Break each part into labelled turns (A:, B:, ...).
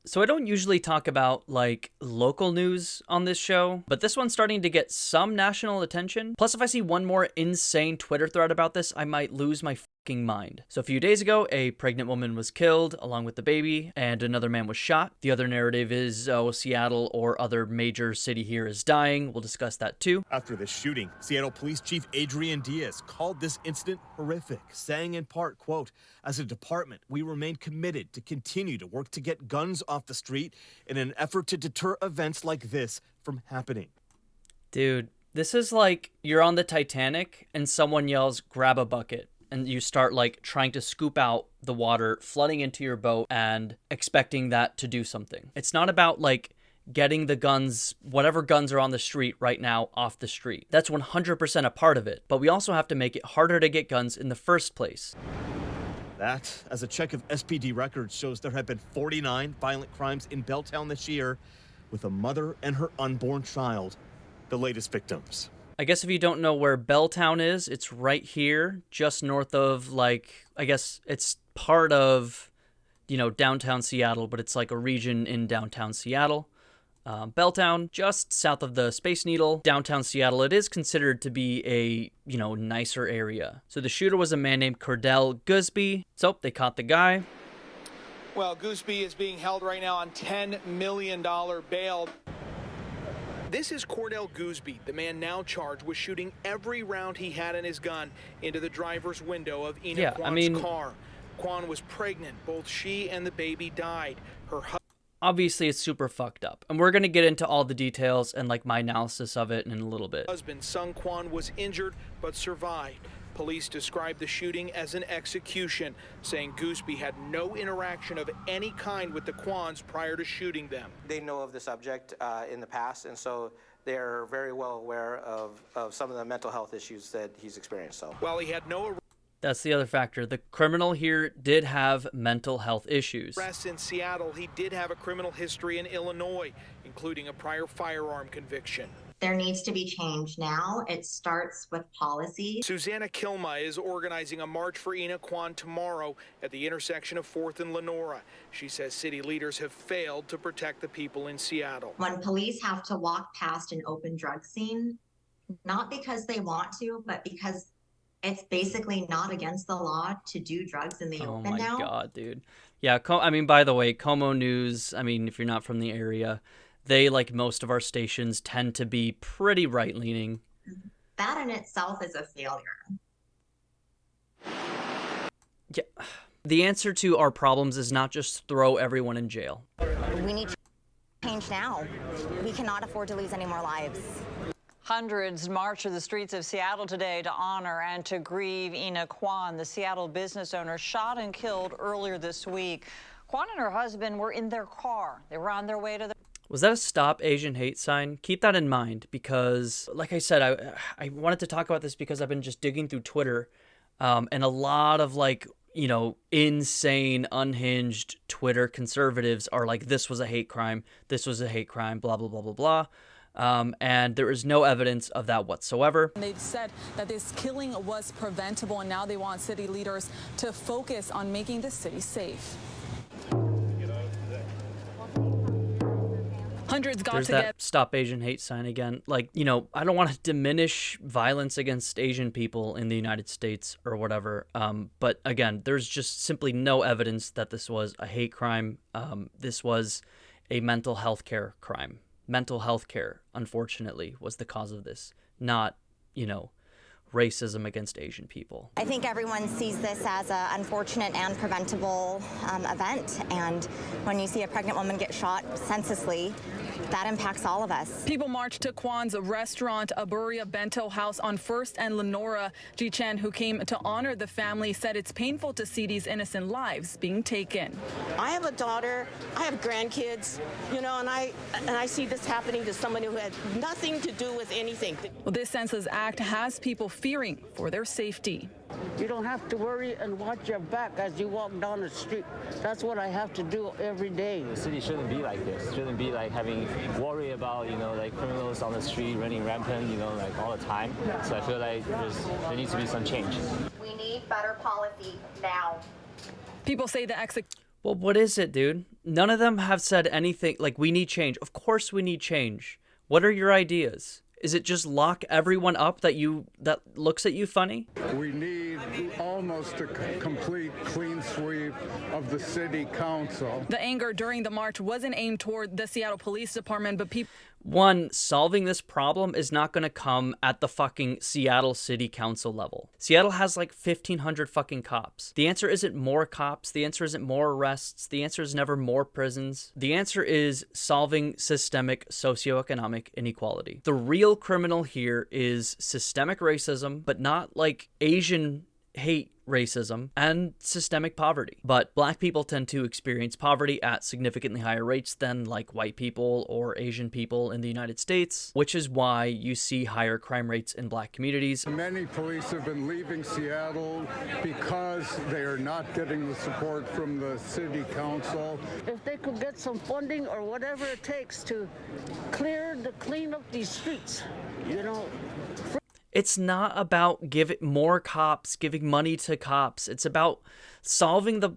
A: So I don't usually talk about like local news on this show, but this one's starting to get some national attention. Plus, if I see one more insane Twitter thread about this, I might lose my fucking mind. So a few days ago, a pregnant woman was killed along with the baby, and another man was shot. The other narrative is, oh, Seattle or other major city here is dying. We'll discuss that too.
B: After the shooting, Seattle Police Chief Adrian Diaz called this incident horrific, saying in part, quote, "As a department, we remain committed to continue to work to get guns off the street in an effort to deter events like this from happening."
A: Dude, this is like you're on the Titanic and someone yells, grab a bucket. And you start like trying to scoop out the water flooding into your boat and expecting that to do something. It's not about like getting the guns, whatever guns are on the street right now, off the street. That's 100% a part of it. But we also have to make it harder to get guns in the first place.
B: That, as a check of SPD records shows there have been 49 violent crimes in Belltown this year, with a mother and her unborn child the latest victims.
A: I guess if you don't know where Belltown is, it's right here, just north of, like, I guess it's part of, you know, downtown Seattle, but it's like a region in downtown Seattle. Belltown, just south of the Space Needle, downtown Seattle. It is considered to be a, you know, nicer area. So the shooter was a man named Cordell Gooseby. So they caught the guy.
C: Well, Gooseby is being held right now on $10 million bail. This is Cordell Gooseby, the man now charged with shooting every round he had in his gun into the driver's window of Ina Kwan's car. Kwan was pregnant. Both she and the baby died.
A: Obviously, it's super fucked up. And we're going to get into all the details and like my analysis of it in a little bit.
C: Husband Sung Kwan was injured but survived. Police described the shooting as an execution, saying Gooseby had no interaction of any kind with the Kwans prior to shooting them.
D: They know of the subject in the past, and so they're very well aware of some of the mental health issues that he's experienced. So,
C: while he had no
A: That's the other factor. The criminal here did have mental health issues.
C: arrests in Seattle, he did have a criminal history in Illinois, including a prior firearm conviction.
E: There needs to be change now. It starts with policy.
C: Susanna Kilma is organizing a march for Ina Kwan tomorrow at the intersection of 4th and Lenora. She says city leaders have failed to protect the people in Seattle.
E: When police have to walk past an open drug scene, not because they want to, but because it's basically not against the law to do drugs in the open now.
A: Oh my God, dude. Yeah, I mean, by the way, Como News, I mean, if you're not from the area, they, like most of our stations, tend to be pretty right-leaning.
E: That in itself is a failure.
A: Yeah. The answer to our problems is not just throw everyone in jail.
F: We need change now. We cannot afford to lose any more lives.
G: Hundreds marched through the streets of Seattle today to honor and to grieve Ina Kwan, the Seattle business owner shot and killed earlier this week. Kwan and her husband were in their car. They were on their way to the...
A: Was that a Stop Asian Hate sign? Keep that in mind because, like I said, I wanted to talk about this because I've been just digging through Twitter and a lot of, like, you know, insane, unhinged Twitter conservatives are like, this was a hate crime, this was a hate crime, blah, blah, blah, blah, blah. And there is no evidence of that whatsoever.
H: They've said that this killing was preventable, and now they want city leaders to focus on making the city safe. Hundreds got
A: There's
H: together.
A: that Stop Asian Hate sign again. Like, you know, I don't want to diminish violence against Asian people in the United States or whatever. But again, there's just simply no evidence that this was a hate crime. This was a mental health care crime. Mental health care, unfortunately, was the cause of this, not, you know, racism against Asian people.
F: I think everyone sees this as an unfortunate and preventable event, and when you see a pregnant woman get shot senselessly, that impacts all of us.
H: People marched to Kwan's restaurant, Aburia Bento House on 1st and Lenora. Ji Chen, who came to honor the family, said it's painful to see these innocent lives being taken.
I: I have a daughter, I have grandkids, you know, and I see this happening to someone who had nothing to do with anything.
H: Well, this senseless act has people fearing for their safety.
J: You don't have to worry and watch your back as you walk down the street. That's what I have to do every day.
K: The city shouldn't be like this. Shouldn't be like having worry about, you know, like criminals on the street running rampant, you know, like all the time. So I feel like there needs to be some change.
E: We need better policy now.
H: People say the
A: Well, what is it, dude? None of them have said anything like we need change. Of course we need change. What are your ideas? Is it just lock everyone up that looks at you funny?
L: We need almost a complete clean sweep of the city council.
H: The anger during the march wasn't aimed toward the Seattle Police Department, but people...
A: One, solving this problem is not going to come at the fucking Seattle City Council level. Seattle has like 1,500 fucking cops. The answer isn't more cops. The answer isn't more arrests. The answer is never more prisons. The answer is solving systemic socioeconomic inequality. The real criminal here is systemic racism, but not like Asian hate racism and systemic poverty. But black people tend to experience poverty at significantly higher rates than like white people or Asian people in the United States, which is why you see higher crime rates in black communities.
L: Many police have been leaving Seattle because they are not getting the support from the city council.
J: If they could get some funding or whatever it takes to clean up these streets, you know.
A: It's not about giving money to cops. It's about solving the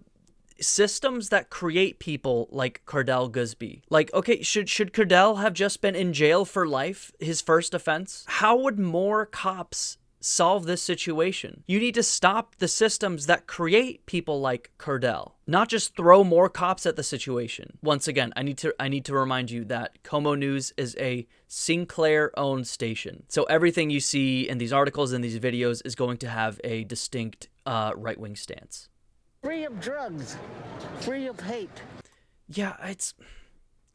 A: systems that create people like Cordell Gooseby. Like, okay, should Cordell have just been in jail for life, his first offense? How would more cops solve this situation? You need to stop the systems that create people like Cordell, not just throw more cops at the situation. Once again, I need to remind you that Como News is a Sinclair-owned station. So everything you see in these articles and these videos is going to have a distinct right-wing stance.
J: Free of drugs, free of hate.
A: Yeah, it's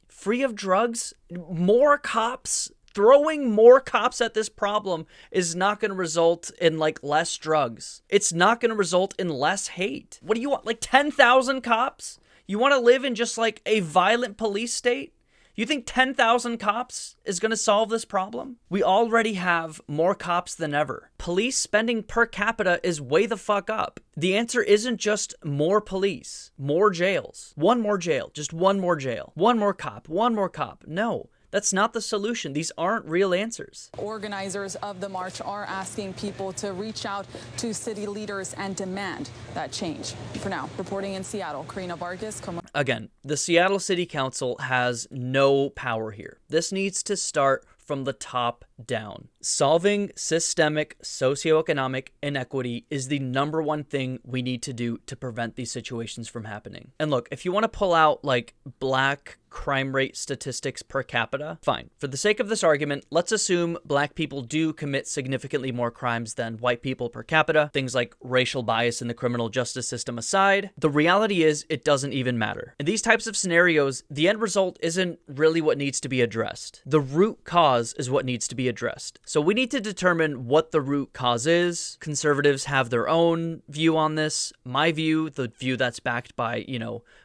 A: free of drugs. More cops. Throwing more cops at this problem is not going to result in like less drugs. It's not going to result in less hate. What do you want? Like 10,000 cops? You want to live in just like a violent police state? You think 10,000 cops is going to solve this problem? We already have more cops than ever. Police spending per capita is way the fuck up. The answer isn't just more police, more jails, one more jail, just one more jail, one more cop, one more cop. No. That's not the solution. These aren't real answers.
H: Organizers of the march are asking people to reach out to city leaders and demand that change. For now, reporting in Seattle, Karina Vargas.
A: Again, the Seattle City Council has no power here. This needs to start from the top down. Solving systemic socioeconomic inequity is the number one thing we need to do to prevent these situations from happening. And look, if you want to pull out like black crime rate statistics per capita, fine. For the sake of this argument, let's assume black people do commit significantly more crimes than white people per capita. Things like racial bias in the criminal justice system aside, the reality is it doesn't even matter. In these types of scenarios, the end result isn't really what needs to be addressed. The root cause is what needs to be addressed. So we need to determine what the root cause is. Conservatives have their own view on this. My view, the view that's backed by,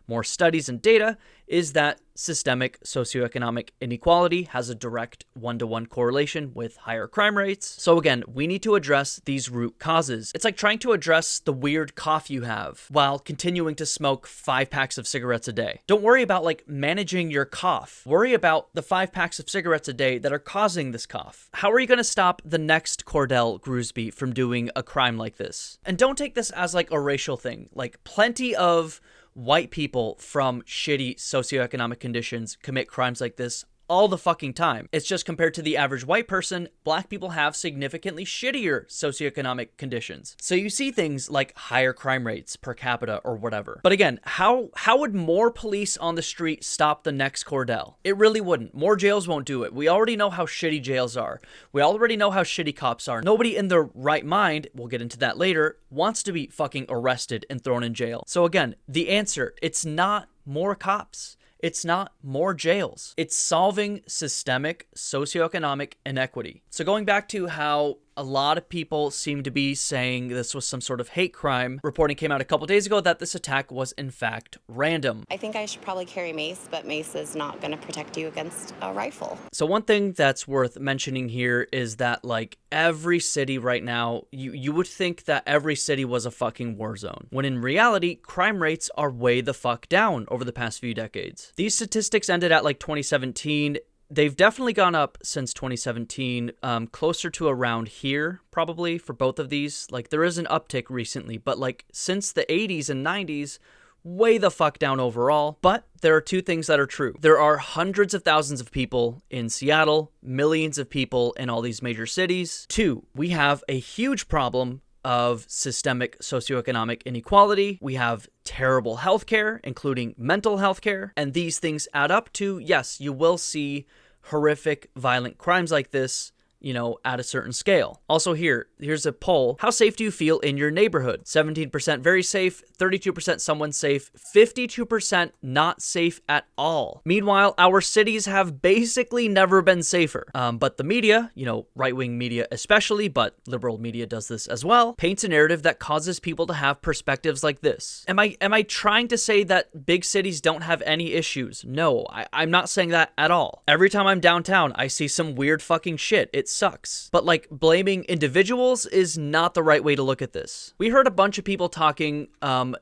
A: more studies and data, is that systemic socioeconomic inequality has a direct one-to-one correlation with higher crime rates. So again, we need to address these root causes. It's like trying to address the weird cough you have while continuing to smoke 5 packs of cigarettes a day. Don't worry about like managing your cough. Worry about the 5 packs of cigarettes a day that are causing this cough. How are you going to stop the next Cordell Gooseby from doing a crime like this? And don't take this as like a racial thing. Like plenty of white people from shitty socioeconomic conditions commit crimes like this all the fucking time. It's just compared to the average white person, black people have significantly shittier socioeconomic conditions. So you see things like higher crime rates per capita or whatever. But again, how would more police on the street stop the next Cordell? It really wouldn't. More jails won't do it. We already know how shitty jails are. We already know how shitty cops are. Nobody in their right mind, we'll get into that later, wants to be fucking arrested and thrown in jail. So again, the answer, it's not more cops. It's not more jails. It's solving systemic socioeconomic inequity. So going back to how a lot of people seem to be saying this was some sort of hate crime, reporting came out a couple days ago that this attack was in fact random.
F: I think I should probably carry mace, but mace is not going to protect you against a rifle.
A: So one thing that's worth mentioning here is that like every city right now, you would think that every city was a fucking war zone, when in reality, crime rates are way the fuck down over the past few decades. These statistics ended at like 2017. They've definitely gone up since 2017, closer to around here, probably, for both of these. Like, there is an uptick recently, but, like, since the 80s and 90s, way the fuck down overall. But there are two things that are true. There are hundreds of thousands of people in Seattle, millions of people in all these major cities. Two, we have a huge problem of systemic socioeconomic inequality. We have terrible healthcare, including mental health care. And these things add up to, yes, you will see horrific, violent crimes like this, you know, at a certain scale. Also here's a poll. How safe do you feel in your neighborhood? 17% very safe, 32% someone safe, 52% not safe at all. Meanwhile, our cities have basically never been safer. But the media, you know, right-wing media especially, but liberal media does this as well, paints a narrative that causes people to have perspectives like this. Am I trying to say that big cities don't have any issues? No, I'm not saying that at all. Every time I'm downtown, I see some weird fucking shit. It sucks. But like, blaming individuals is not the right way to look at this. We heard a bunch of people talking.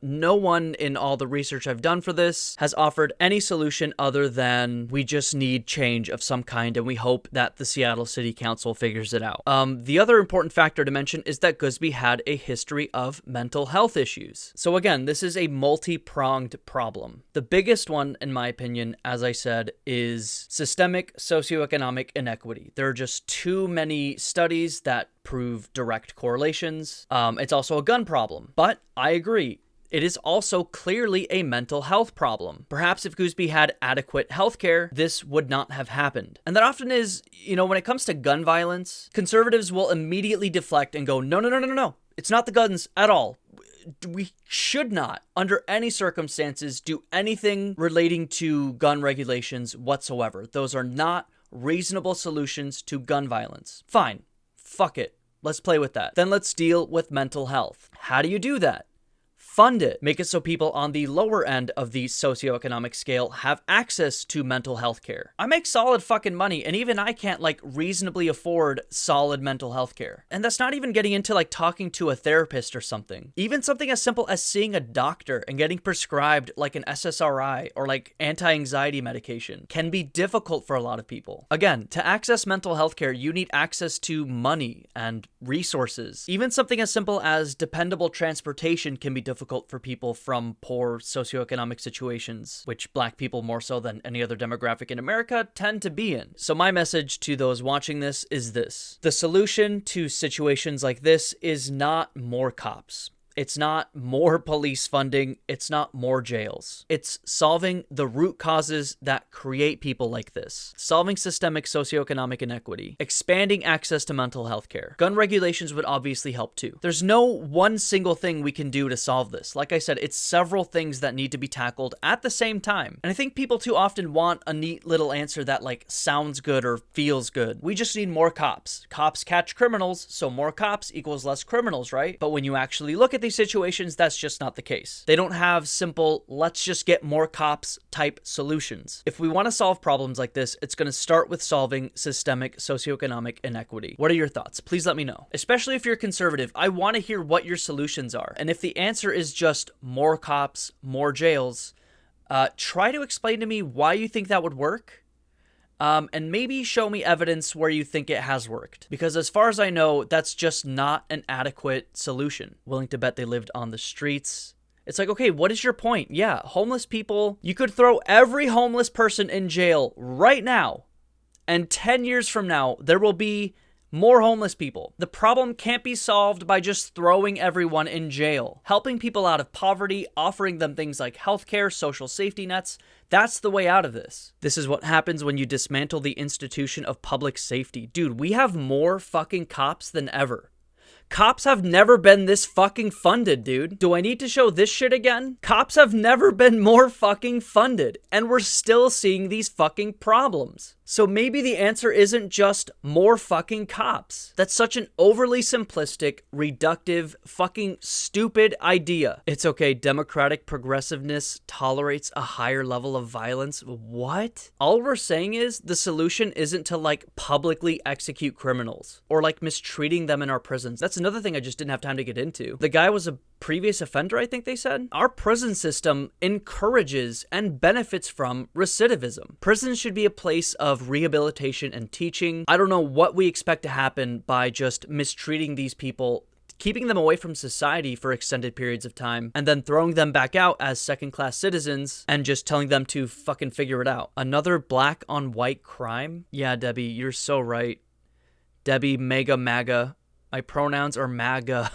A: No one in all the research I've done for this has offered any solution other than we just need change of some kind, and we hope that the Seattle City Council figures it out. The other important factor to mention is that Goodsby had a history of mental health issues. So again, this is a multi-pronged problem. The biggest one, in my opinion, as I said, is systemic socioeconomic inequity. There are just too many studies that prove direct correlations. It's also a gun problem, but I agree. It is also clearly a mental health problem. Perhaps if Goodsby had adequate healthcare, this would not have happened. And that often is, you know, when it comes to gun violence, conservatives will immediately deflect and go, no. It's not the guns at all. We should not, under any circumstances, do anything relating to gun regulations whatsoever. Those are not reasonable solutions to gun violence. Fine. Fuck it. Let's play with that. Then let's deal with mental health. How do you do that? Fund it. Make it so people on the lower end of the socioeconomic scale have access to mental health care. I make solid fucking money, and even I can't like reasonably afford solid mental health care. And that's not even getting into like talking to a therapist or something. Even something as simple as seeing a doctor and getting prescribed like an SSRI or like anti-anxiety medication can be difficult for a lot of people. Again, to access mental health care, you need access to money and resources. Even something as simple as dependable transportation can be difficult for people from poor socioeconomic situations, which Black people more so than any other demographic in America tend to be in. So my message to those watching this is this. The solution to situations like this is not more cops. It's not more police funding. It's not more jails. It's solving the root causes that create people like this. Solving systemic socioeconomic inequity. Expanding access to mental health care. Gun regulations would obviously help too. There's no one single thing we can do to solve this. Like I said, it's several things that need to be tackled at the same time. And I think people too often want a neat little answer that like sounds good or feels good. We just need more cops. Cops catch criminals, so more cops equals less criminals, right? But when you actually look at these situations, that's just not the case. They don't have simple, let's just get more cops type solutions. If we want to solve problems like this, it's going to start with solving systemic socioeconomic inequity. What are your thoughts? Please let me know. Especially if you're conservative, I want to hear what your solutions are. And if the answer is just more cops, more jails, try to explain to me why you think that would work. And maybe show me evidence where you think it has worked. Because as far as I know, that's just not an adequate solution. Willing to bet they lived on the streets. It's like, okay, what is your point? Yeah, homeless people, you could throw every homeless person in jail right now. And 10 years from now, there will be more homeless people. The problem can't be solved by just throwing everyone in jail. Helping people out of poverty, offering them things like healthcare, social safety nets, that's the way out of this. This is what happens when you dismantle the institution of public safety. Dude, we have more fucking cops than ever. Cops have never been this fucking funded, dude. Do I need to show this shit again? Cops have never been more fucking funded, and we're still seeing these fucking problems. So maybe the answer isn't just more fucking cops. That's such an overly simplistic, reductive, fucking stupid idea. It's okay, democratic progressiveness tolerates a higher level of violence. What? All we're saying is the solution isn't to like publicly execute criminals or like mistreating them in our prisons. That's another thing I just didn't have time to get into. The guy was a previous offender, I think they said. Our prison system encourages and benefits from recidivism. Prisons should be a place of rehabilitation and teaching. I don't know what we expect to happen by just mistreating these people keeping them away from society for extended periods of time, and then throwing them back out as second-class citizens and just telling them to fucking figure it out. Another black on white crime? Yeah, Debbie, you're so right. Debbie, mega MAGA. My pronouns are MAGA.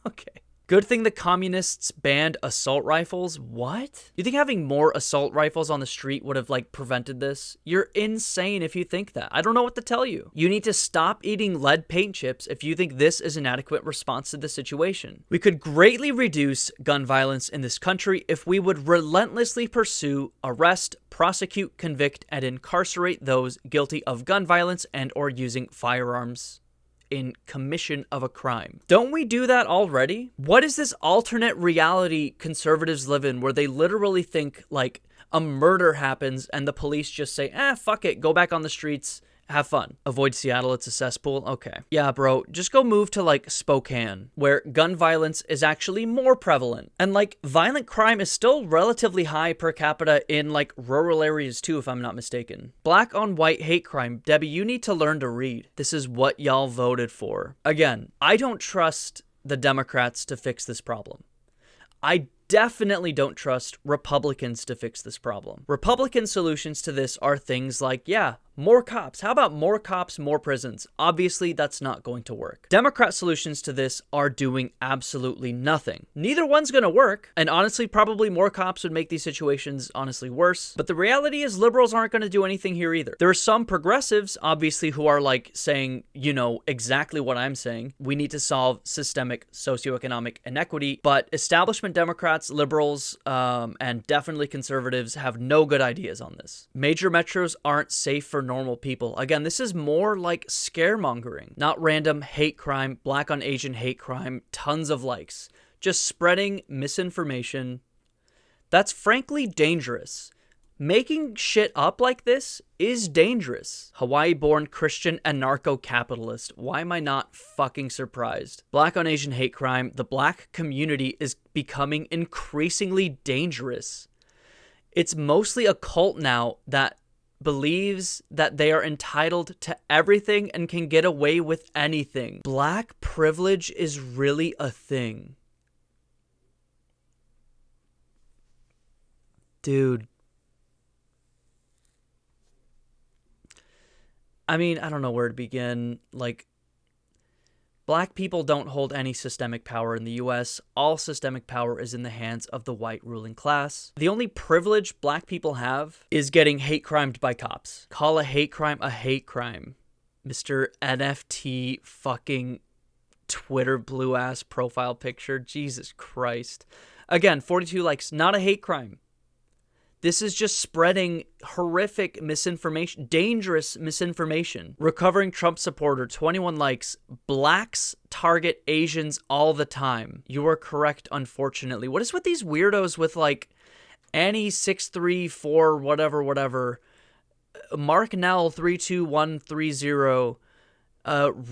A: Okay. Good thing the communists banned assault rifles. What? You think having more assault rifles on the street would have, like, prevented this? You're insane if you think that. I don't know what to tell you. You need to stop eating lead paint chips if you think this is an adequate response to the situation. We could greatly reduce gun violence in this country if we would relentlessly pursue, arrest, prosecute, convict, and incarcerate those guilty of gun violence and or using firearms in commission of a crime. Don't we do that already? What is this alternate reality conservatives live in where they literally think like a murder happens and the police just say, fuck it, go back on the streets, have fun. Avoid Seattle, it's a cesspool. Okay. Yeah, bro, just go move to like Spokane, where gun violence is actually more prevalent. And like violent crime is still relatively high per capita in like rural areas too, if I'm not mistaken. Black on white hate crime. Debbie, you need to learn to read. This is what y'all voted for. Again, I don't trust the Democrats to fix this problem. I definitely don't trust Republicans to fix this problem. Republican solutions to this are things like, yeah, more cops. How about more cops, more prisons? Obviously, that's not going to work. Democrat solutions to this are doing absolutely nothing. Neither one's going to work. And honestly, probably more cops would make these situations honestly worse. But the reality is liberals aren't going to do anything here either. There are some progressives, obviously, who are like saying, you know, exactly what I'm saying. We need to solve systemic socioeconomic inequity. But establishment Democrats, liberals, and definitely conservatives have no good ideas on this. Major metros aren't safe for normal people. Again, this is more like scaremongering, not random hate crime, black on Asian hate crime, tons of likes. Just spreading misinformation. That's frankly dangerous. Making shit up like this is dangerous. Hawaii-born Christian anarcho-capitalist. Why am I not fucking surprised? Black on Asian hate crime. The black community is becoming increasingly dangerous. It's mostly a cult now that believes that they are entitled to everything and can get away with anything. Black privilege is really a thing. Dude. I mean, I don't know where to begin. Like, black people don't hold any systemic power in the US. All systemic power is in the hands of the white ruling class. The only privilege black people have is getting hate crimed by cops. Call a hate crime a hate crime. Mr. NFT fucking Twitter blue ass profile picture. Jesus Christ. Again, 42 likes, not a hate crime. This is just spreading horrific misinformation, dangerous misinformation. Recovering Trump supporter, 21 likes. Blacks target Asians all the time. You are correct, unfortunately. What is with these weirdos with like Annie 634 whatever, Mark Nell 32130,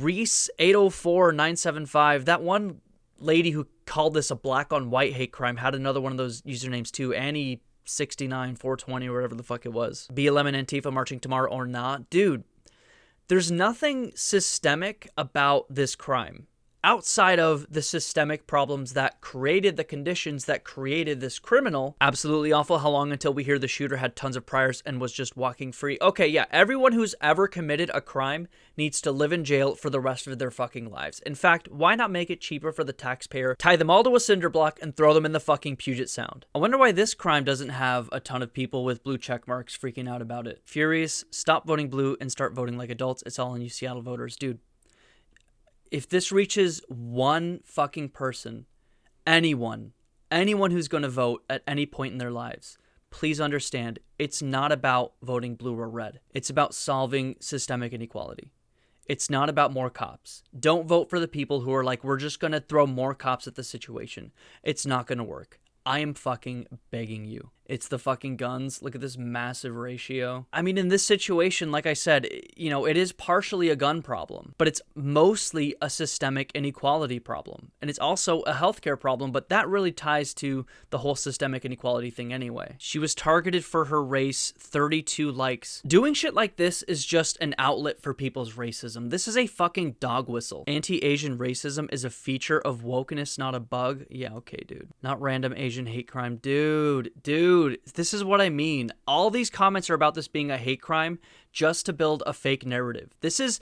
A: Reese 804975. That one lady who called this a black on white hate crime had another one of those usernames too. Annie 69 420 or whatever the fuck it was. BLM and Antifa marching tomorrow or not. Dude, there's nothing systemic about this crime outside of the systemic problems that created the conditions that created this criminal. Absolutely awful. How long until we hear the shooter had tons of priors and was just walking free? Okay, yeah, everyone who's ever committed a crime needs to live in jail for the rest of their fucking lives. In fact, why not make it cheaper for the taxpayer, tie them all to a cinder block, and throw them in the fucking Puget Sound? I wonder why this crime doesn't have a ton of people with blue check marks freaking out about it. Furious, stop voting blue and start voting like adults. It's all on you Seattle voters. Dude, if this reaches one fucking person, anyone who's going to vote at any point in their lives, please understand, it's not about voting blue or red. It's about solving systemic inequality. It's not about more cops. Don't vote for the people who are like, we're just going to throw more cops at the situation. It's not going to work. I am fucking begging you. It's the fucking guns. Look at this massive ratio. I mean, in this situation, like I said, you know, it is partially a gun problem, but it's mostly a systemic inequality problem. And it's also a healthcare problem, but that really ties to the whole systemic inequality thing anyway. She was targeted for her race, 32 likes. Doing shit like this is just an outlet for people's racism. This is a fucking dog whistle. Anti-Asian racism is a feature of wokeness, not a bug. Yeah, okay, dude. Not random Asian hate crime. Dude, this is what I mean. All these comments are about this being a hate crime just to build a fake narrative. This is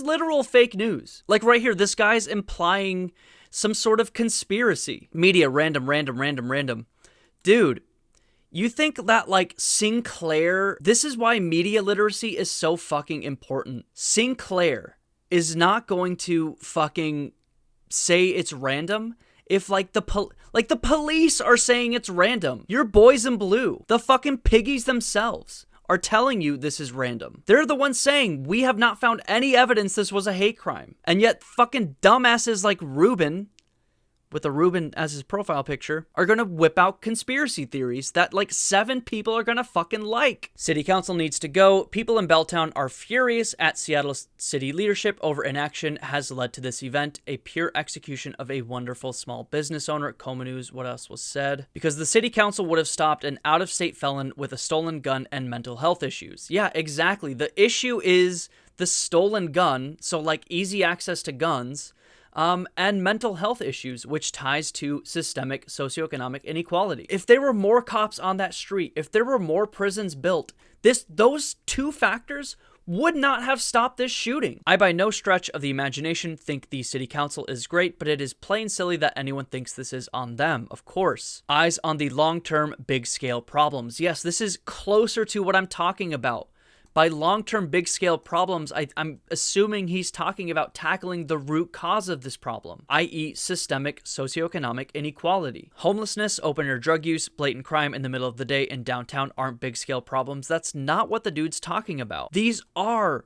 A: literal fake news. Like right here, this guy's implying some sort of conspiracy. Media, random. Dude, you think that like Sinclair, this is why media literacy is so fucking important. Sinclair is not going to fucking say it's random if like the police are saying it's random. Your boys in blue, the fucking piggies themselves, are telling you this is random. They're the ones saying we have not found any evidence this was a hate crime. And yet fucking dumbasses like Ruben, with a Ruben as his profile picture, are gonna whip out conspiracy theories that like 7 people are gonna fucking like. City council needs to go. People in Belltown are furious at Seattle city leadership over inaction has led to this event, a pure execution of a wonderful small business owner. Como News, what else was said? Because the city council would have stopped an out-of-state felon with a stolen gun and mental health issues. Yeah, exactly. The issue is the stolen gun, so like easy access to guns, and mental health issues, which ties to systemic socioeconomic inequality. If there were more cops on that street, if there were more prisons built, those 2 factors would not have stopped this shooting. I, by no stretch of the imagination, think the city council is great, but it is plain silly that anyone thinks this is on them, of course. Eyes on the long-term, big-scale problems. Yes, this is closer to what I'm talking about. By long-term big-scale problems, I'm assuming he's talking about tackling the root cause of this problem, i.e. systemic socioeconomic inequality. Homelessness, open-air drug use, blatant crime in the middle of the day in downtown aren't big-scale problems. That's not what the dude's talking about. These are,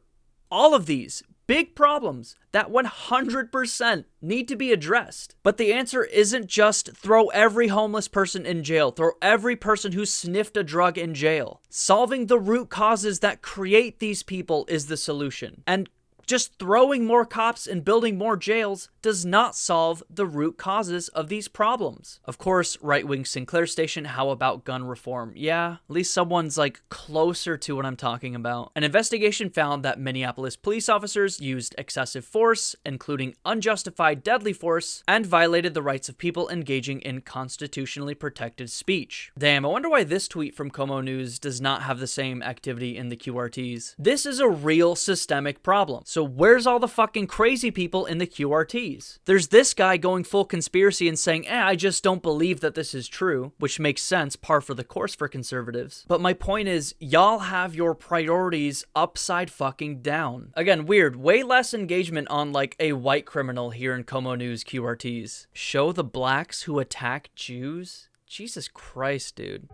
A: all of these, big problems that 100% need to be addressed. But the answer isn't just throw every homeless person in jail, throw every person who sniffed a drug in jail. Solving the root causes that create these people is the solution. And just throwing more cops and building more jails does not solve the root causes of these problems. Of course, right-wing Sinclair Station, how about gun reform? Yeah, at least someone's like closer to what I'm talking about. An investigation found that Minneapolis police officers used excessive force, including unjustified deadly force, and violated the rights of people engaging in constitutionally protected speech. Damn, I wonder why this tweet from Como News does not have the same activity in the QRTs. This is a real systemic problem. So where's all the fucking crazy people in the QRTs? There's this guy going full conspiracy and saying, I just don't believe that this is true, which makes sense, par for the course for conservatives. But my point is, y'all have your priorities upside fucking down. Again, weird, way less engagement on like a white criminal here in Como News QRTs. Show the blacks who attack Jews? Jesus Christ, dude.